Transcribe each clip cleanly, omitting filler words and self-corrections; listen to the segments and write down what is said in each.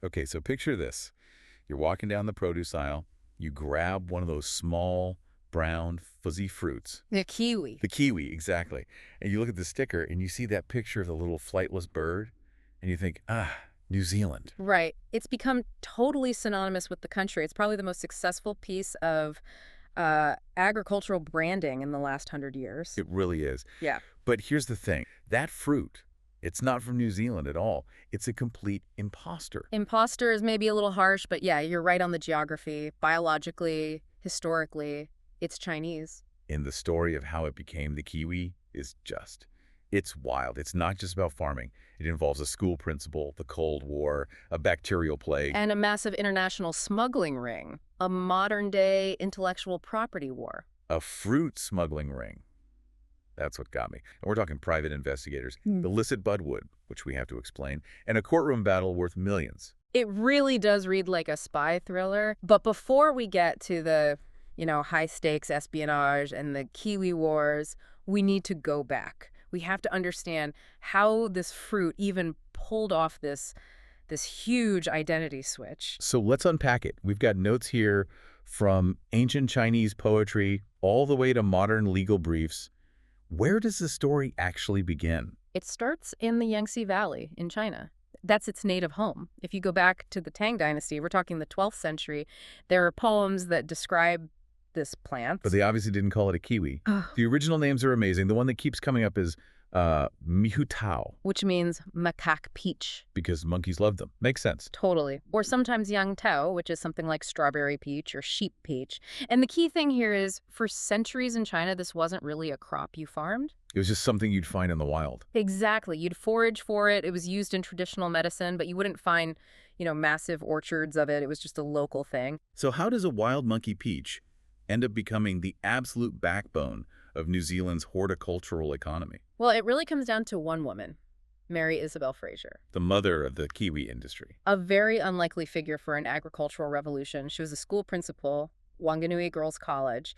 Okay, so picture this. You're walking down the produce aisle. You grab one of those small, brown, fuzzy fruits. The kiwi. The kiwi, exactly. And you look at the sticker and you see that picture of the little flightless bird. And you think, New Zealand. Right. It's become totally synonymous with the country. It's probably the most successful piece of agricultural branding in the last 100 years. It really is. Yeah. But here's the thing. That fruit, it's not from New Zealand at all. It's a complete imposter. Imposter is maybe a little harsh, but yeah, you're right on the geography. Biologically, historically, it's Chinese. And the story of how it became the kiwi is it's wild. It's not just about farming. It involves a school principal, the Cold War, a bacterial plague. And a massive international smuggling ring, a modern-day intellectual property war. A fruit smuggling ring. That's what got me. And we're talking private investigators, illicit budwood, which we have to explain, and a courtroom battle worth millions. It really does read like a spy thriller. But before we get to the, high-stakes espionage and the Kiwi wars, we need to go back. We have to understand how this fruit even pulled off this huge identity switch. So let's unpack it. We've got notes here from ancient Chinese poetry all the way to modern legal briefs. Where does the story actually begin? It starts in the Yangtze Valley in China. That's its native home. If you go back to the Tang Dynasty, we're talking the 12th century, there are poems that describe this plant. But they obviously didn't call it a kiwi. The original names are amazing. The one that keeps coming up is Mihutao. Which means macaque peach. Because monkeys love them. Makes sense. Totally. Or sometimes yang tao, which is something like strawberry peach or sheep peach. And the key thing here is, for centuries in China, this wasn't really a crop you farmed. It was just something you'd find in the wild. Exactly. You'd forage for it. It was used in traditional medicine, but you wouldn't find, massive orchards of it. It was just a local thing. So how does a wild monkey peach end up becoming the absolute backbone of New Zealand's horticultural economy? Well, it really comes down to one woman, Mary Isabel Fraser. The mother of the kiwi industry. A very unlikely figure for an agricultural revolution. She was a school principal, Wanganui Girls College,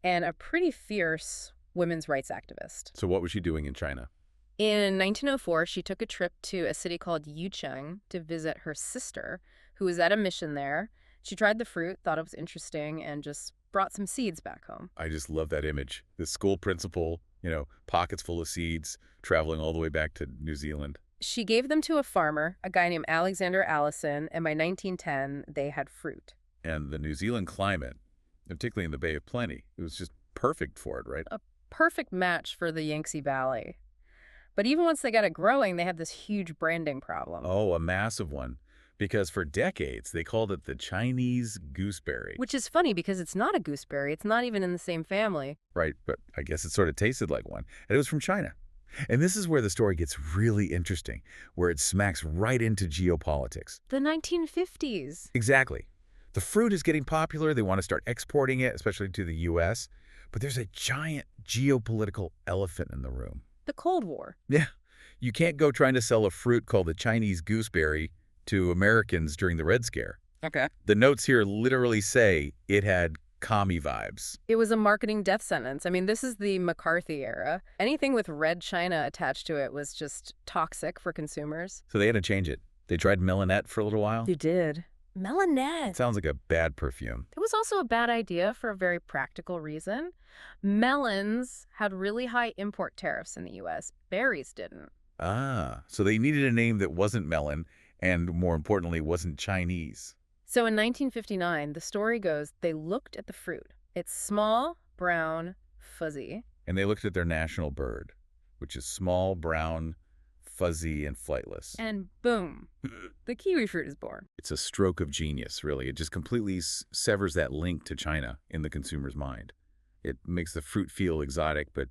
and a pretty fierce women's rights activist. So what was she doing in China? In 1904, she took a trip to a city called Yucheng to visit her sister, who was at a mission there. She tried the fruit, thought it was interesting, and just brought some seeds back home. I just love that image. The school principal, pockets full of seeds, traveling all the way back to New Zealand. She gave them to a farmer, a guy named Alexander Allison, and by 1910, they had fruit. And the New Zealand climate, particularly in the Bay of Plenty, it was just perfect for it, right? A perfect match for the Yangtze Valley. But even once they got it growing, they had this huge branding problem. Oh, a massive one. Because for decades, they called it the Chinese gooseberry. Which is funny because it's not a gooseberry. It's not even in the same family. Right, but I guess it sort of tasted like one. And it was from China. And this is where the story gets really interesting, where it smacks right into geopolitics. The 1950s. Exactly. The fruit is getting popular. They want to start exporting it, especially to the U.S. But there's a giant geopolitical elephant in the room. The Cold War. Yeah. You can't go trying to sell a fruit called the Chinese gooseberry to Americans during the Red Scare. Okay. The notes here literally say it had commie vibes. It was a marketing death sentence. I mean, this is the McCarthy era. Anything with red China attached to it was just toxic for consumers. So they had to change it. They tried Melanette for a little while. You did. Melanette. Sounds like a bad perfume. It was also a bad idea for a very practical reason. Melons had really high import tariffs in the U.S. Berries didn't. So they needed a name that wasn't melon and, more importantly, wasn't Chinese. So in 1959, the story goes, they looked at the fruit. It's small, brown, fuzzy. And they looked at their national bird, which is small, brown, fuzzy, and flightless. And boom, the kiwi fruit is born. It's a stroke of genius, really. It just completely severs that link to China in the consumer's mind. It makes the fruit feel exotic, but,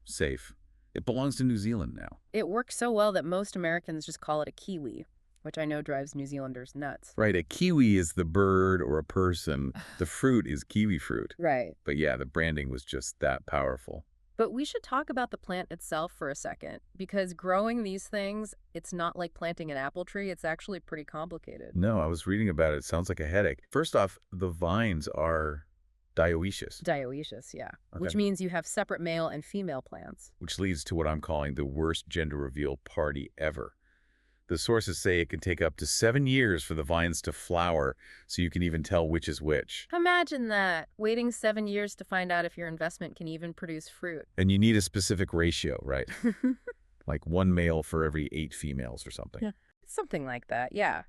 safe. It belongs to New Zealand now. It works so well that most Americans just call it a kiwi, which I know drives New Zealanders nuts. Right, a kiwi is the bird or a person. The fruit is kiwi fruit. Right. But yeah, the branding was just that powerful. But we should talk about the plant itself for a second, because growing these things, it's not like planting an apple tree. It's actually pretty complicated. No, I was reading about it. It sounds like a headache. First off, the vines are dioecious. Dioecious, yeah. Okay. Which means you have separate male and female plants. Which leads to what I'm calling the worst gender reveal party ever. The sources say it can take up to 7 years for the vines to flower, so you can even tell which is which. Imagine that, waiting 7 years to find out if your investment can even produce fruit. And you need a specific ratio, right? Like 1 male for every 8 females or something. Yeah. Something like that, yeah.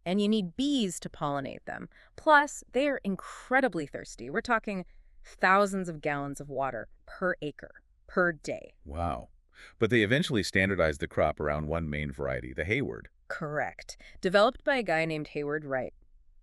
And you need bees to pollinate them. Plus, they are incredibly thirsty. We're talking thousands of gallons of water per acre, per day. Wow. But they eventually standardized the crop around one main variety, the Hayward. Correct. Developed by a guy named Hayward Wright.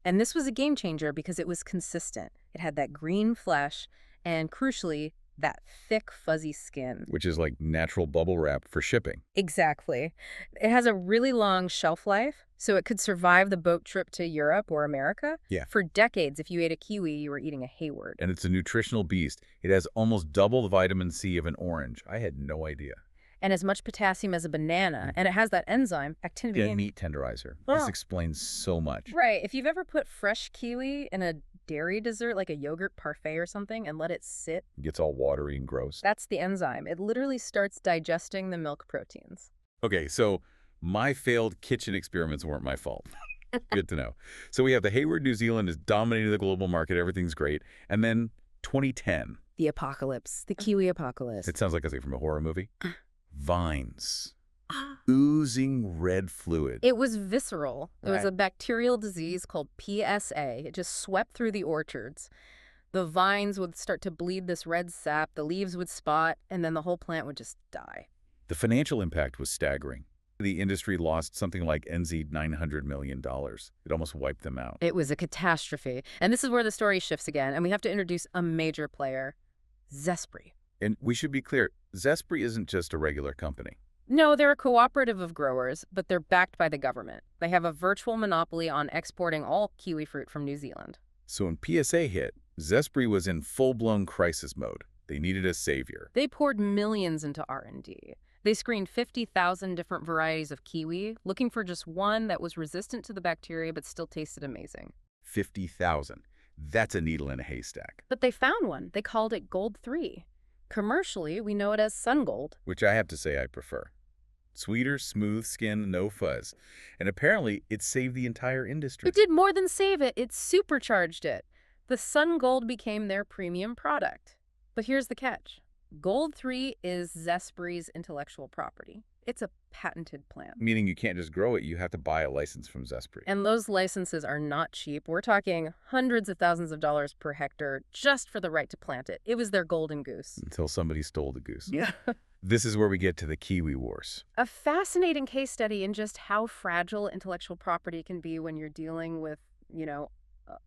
And this was a game changer because it was consistent. It had that green flesh and, crucially, that thick, fuzzy skin. Which is like natural bubble wrap for shipping. Exactly. It has a really long shelf life, so it could survive the boat trip to Europe or America. Yeah. For decades, if you ate a kiwi, you were eating a Hayward. And it's a nutritional beast. It has almost double the vitamin C of an orange. I had no idea. And as much potassium as a banana, and it has that enzyme, actinidine. Yeah, meat tenderizer. Oh. This explains so much. Right. If you've ever put fresh kiwi in a dairy dessert, like a yogurt parfait or something, and let it sit, It gets all watery and gross. that's the enzyme. It literally starts digesting the milk proteins. Okay, so my failed kitchen experiments weren't my fault. Good to know. So we have the Hayward, New Zealand is dominating the global market. Everything's great. And then 2010. The apocalypse. The kiwi apocalypse. It sounds like something from a horror movie. Vines. Oozing red fluid. It was visceral. It was Right. a bacterial disease called PSA. It just swept through the orchards. The vines would start to bleed this red sap, the leaves would spot, and then the whole plant would just die. The financial impact was staggering. The industry lost something like $900 million. It almost wiped them out. It was a catastrophe. And this is where the story shifts again, and we have to introduce a major player, Zespri. And we should be clear, Zespri isn't just a regular company. No, they're a cooperative of growers, but they're backed by the government. They have a virtual monopoly on exporting all kiwi fruit from New Zealand. So when PSA hit, Zespri was in full-blown crisis mode. They needed a savior. They poured millions into R&D. They screened 50,000 different varieties of kiwi, looking for just one that was resistant to the bacteria but still tasted amazing. 50,000. That's a needle in a haystack. But they found one. They called it Gold 3. Commercially, we know it as Sun Gold. Which I have to say I prefer. Sweeter, smooth skin, no fuzz. And apparently, it saved the entire industry. It did more than save it. It supercharged it. The Sun Gold became their premium product. But here's the catch. Gold 3 is Zespri's intellectual property. It's a patented plant. Meaning you can't just grow it, you have to buy a license from Zespri. And those licenses are not cheap. We're talking hundreds of thousands of dollars per hectare just for the right to plant it. It was their golden goose. Until somebody stole the goose. Yeah. This is where we get to the Kiwi Wars. A fascinating case study in just how fragile intellectual property can be when you're dealing with,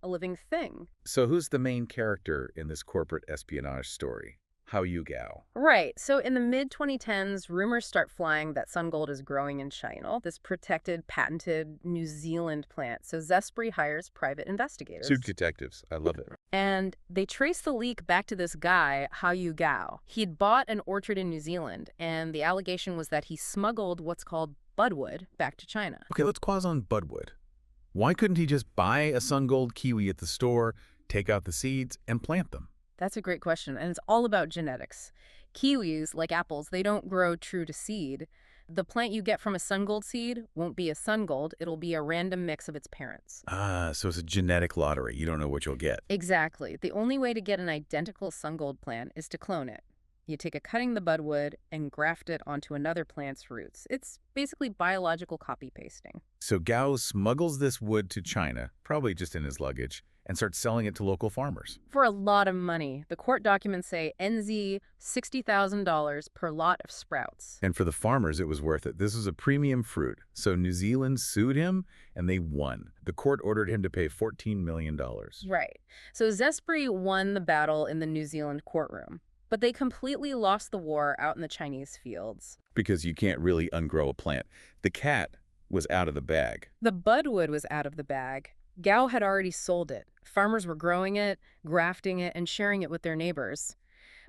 a living thing. So who's the main character in this corporate espionage story? Hao Yu-gao. Right. So in the mid-2010s, rumors start flying that Sun Gold is growing in China, this protected, patented New Zealand plant. So Zespri hires private investigators. Suit detectives. I love it. And they trace the leak back to this guy, Hao Yu-gao. He'd bought an orchard in New Zealand, and the allegation was that he smuggled what's called budwood back to China. Okay, let's pause on budwood. Why couldn't he just buy a Sun Gold kiwi at the store, take out the seeds, and plant them? That's a great question, and it's all about genetics. Kiwis, like apples, they don't grow true to seed. The plant you get from a Sun Gold seed won't be a Sun Gold, it'll be a random mix of its parents. Ah, so it's a genetic lottery. You don't know what you'll get. Exactly. The only way to get an identical Sun Gold plant is to clone it. You take a cutting the budwood and graft it onto another plant's roots. It's basically biological copy-pasting. So Gao smuggles this wood to China, probably just in his luggage, and starts selling it to local farmers. For a lot of money. The court documents say NZ $60,000 per lot of sprouts. And for the farmers, it was worth it. This was a premium fruit. So New Zealand sued him, and they won. The court ordered him to pay $14 million. Right. So Zespri won the battle in the New Zealand courtroom. But they completely lost the war out in the Chinese fields. Because you can't really ungrow a plant. The cat was out of the bag. The budwood was out of the bag. Gao had already sold it. Farmers were growing it, grafting it, and sharing it with their neighbors.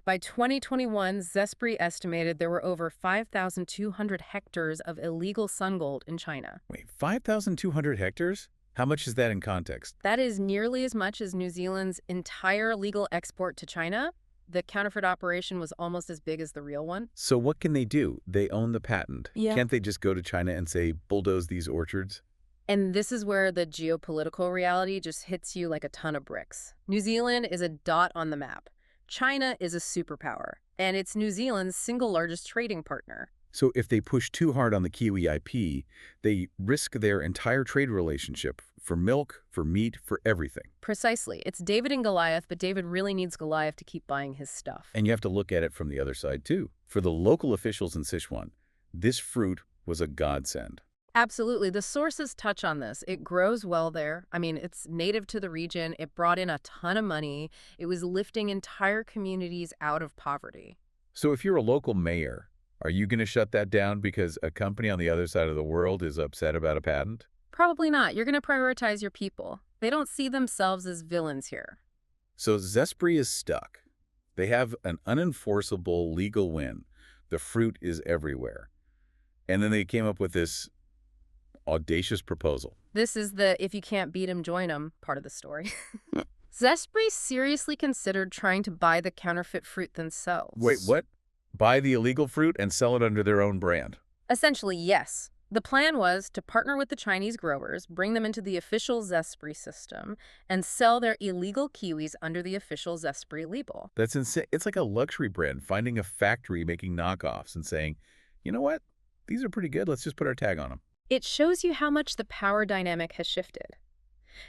By 2021, Zespri estimated there were over 5,200 hectares of illegal Sun Gold in China. Wait, 5,200 hectares? How much is that in context? That is nearly as much as New Zealand's entire legal export to China, The counterfeit operation was almost as big as the real one. So what can they do? They own the patent. Yeah. Can't they just go to China and say, bulldoze these orchards? And this is where the geopolitical reality just hits you like a ton of bricks. New Zealand is a dot on the map. China is a superpower, and it's New Zealand's single largest trading partner. So if they push too hard on the Kiwi IP, they risk their entire trade relationship for milk, for meat, for everything. Precisely. It's David and Goliath, but David really needs Goliath to keep buying his stuff. And you have to look at it from the other side, too. For the local officials in Sichuan, this fruit was a godsend. Absolutely. The sources touch on this. It grows well there. I mean, it's native to the region. It brought in a ton of money. It was lifting entire communities out of poverty. So if you're a local mayor, are you going to shut that down because a company on the other side of the world is upset about a patent? Probably not. You're going to prioritize your people. They don't see themselves as villains here. So Zespri is stuck. They have an unenforceable legal win. The fruit is everywhere. And then they came up with this audacious proposal. This is the if you can't beat 'em, join 'em part of the story. Zespri seriously considered trying to buy the counterfeit fruit themselves. Wait, what? Buy the illegal fruit and sell it under their own brand? Essentially, yes. The plan was to partner with the Chinese growers, bring them into the official Zespri system, and sell their illegal kiwis under the official Zespri label. That's insane. It's like a luxury brand finding a factory making knockoffs and saying, you know what? These are pretty good. Let's just put our tag on them. It shows you how much the power dynamic has shifted.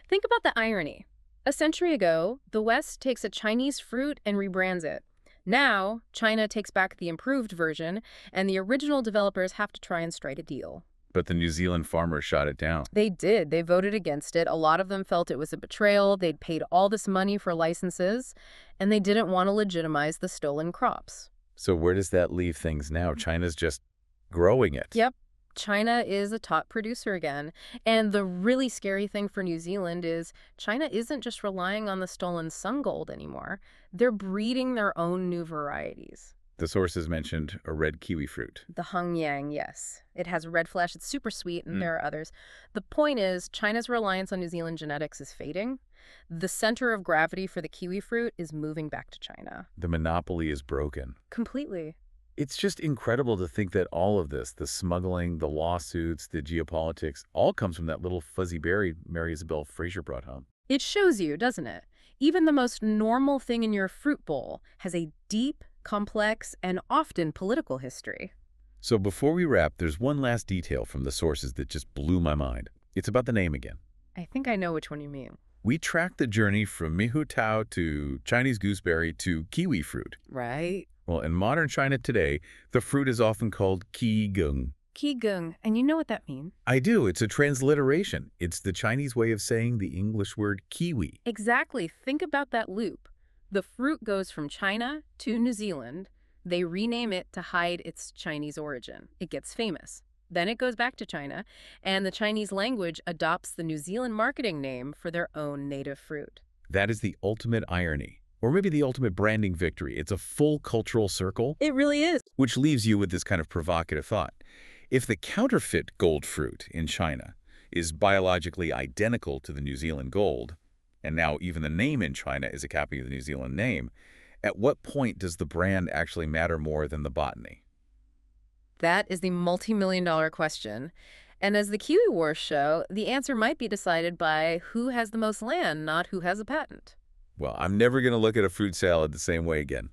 Think about the irony. A century ago, the West takes a Chinese fruit and rebrands it. Now, China takes back the improved version, and the original developers have to try and strike a deal. But the New Zealand farmers shot it down. They did. They voted against it. A lot of them felt it was a betrayal. They'd paid all this money for licenses, and they didn't want to legitimize the stolen crops. So where does that leave things now? China's just growing it. Yep. China is a top producer again. And the really scary thing for New Zealand is China isn't just relying on the stolen sun gold anymore. They're breeding their own new varieties. The sources mentioned a red kiwi fruit. The Hengyang, yes. It has red flesh. It's super sweet, and there are others. The point is, China's reliance on New Zealand genetics is fading. The center of gravity for the kiwi fruit is moving back to China. The monopoly is broken. Completely. It's just incredible to think that all of this, the smuggling, the lawsuits, the geopolitics, all comes from that little fuzzy berry Mary Isabel Fraser brought home. It shows you, doesn't it? Even the most normal thing in your fruit bowl has a deep, complex, and often political history. So before we wrap, there's one last detail from the sources that just blew my mind. It's about the name again. I think I know which one you mean. We tracked the journey from Mihu Tao to Chinese gooseberry to kiwi fruit. Right. Well, in modern China today, the fruit is often called qigong. Qigong, and you know what that means? I do. It's a transliteration. It's the Chinese way of saying the English word kiwi. Exactly. Think about that loop. The fruit goes from China to New Zealand. They rename it to hide its Chinese origin. It gets famous. Then it goes back to China, and the Chinese language adopts the New Zealand marketing name for their own native fruit. That is the ultimate irony. Or maybe the ultimate branding victory. It's a full cultural circle. It really is. Which leaves you with this kind of provocative thought. If the counterfeit gold fruit in China is biologically identical to the New Zealand gold, and now even the name in China is a copy of the New Zealand name, at what point does the brand actually matter more than the botany? That is the multi-million-dollar question. And as the Kiwi Wars show, the answer might be decided by who has the most land, not who has a patent. Well, I'm never going to look at a fruit salad the same way again.